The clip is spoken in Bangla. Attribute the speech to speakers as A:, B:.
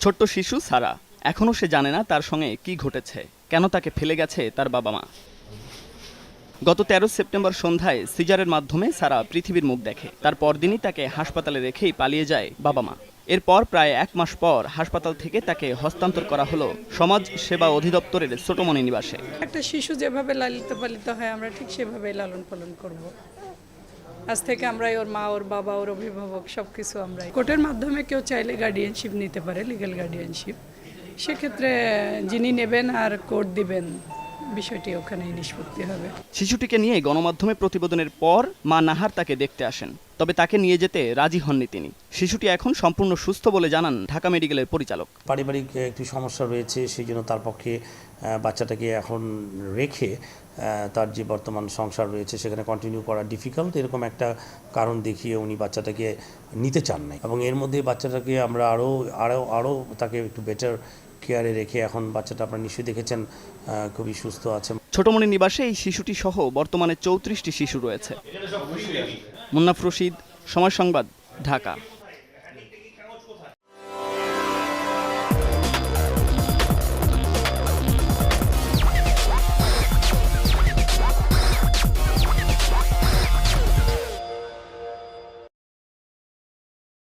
A: ছোট্ট শিশু সারা, এখনও সে জানে না তার সঙ্গে কি ঘটেছে, কেন তাকে ফেলে গেছে তার বাবা মা। গত ১৩ সেপ্টেম্বর সন্ধ্যায় সিজারের মাধ্যমে সারা পৃথিবীর মুখ দেখে। তার পরদিনই তাকে হাসপাতালে রেখেই পালিয়ে যায় বাবা মা। এরপর প্রায় ১ মাস পর হাসপাতাল থেকে তাকে হস্তান্তর করা হলো সমাজ সেবা অধিদপ্তরের ছোটমণি নিবাসে।
B: একটা শিশু যেভাবে লালিত পালিত হয় আমরা ঠিক সেভাবেই লালন পালন করব। আজ থেকে আমরাই ওর মা, ওর বাবা, ওর অভিভাবক সবকিছু আমরাই। কোর্টের মাধ্যমে কেউ চাইলে গার্ডিয়ানশিপ নিতে পারে, লিগ্যাল গার্ডিয়ানশিপ। সেক্ষেত্রে যিনি নেবেন আর কোর্ট দিবেন বিষয়টি ওখানেই নিষ্পত্তি হবে।
A: শিশুটিকে নিয়ে গণমাধ্যমে প্রতিবেদনের পর মা নাহার তাকে দেখতে আসেন, তবে তাকে নিয়ে যেতে রাজি হননি তিনি। শিশুটি এখন সম্পূর্ণ সুস্থ বলে জানান ঢাকা মেডিকেলের পরিচালক।
C: পারিবারিক একটি সমস্যা রয়েছে, সেই জন্য তার পক্ষে বাচ্চাটাকে এখন রেখে তার যে বর্তমান সংসার রয়েছে সেখানে কন্টিনিউ করা ডিফিকাল্ট, এরকম একটা কারণ দেখিয়ে উনি বাচ্চাটাকে নিতে চান নাই। এবং এর মধ্যে বাচ্চাটাকে আমরা আরও তাকে একটু বেটার কেয়ারে রেখে এখন বাচ্চাটা আপনারা নিশ্চয়ই দেখেছেন খুবই সুস্থ আছে।
A: ছোটমণি নিবাসে এই শিশুটি সহ বর্তমানে ৩৪টি শিশু রয়েছে। মুন্নাফ রশিদ, সময় সংবাদ, ঢাকা।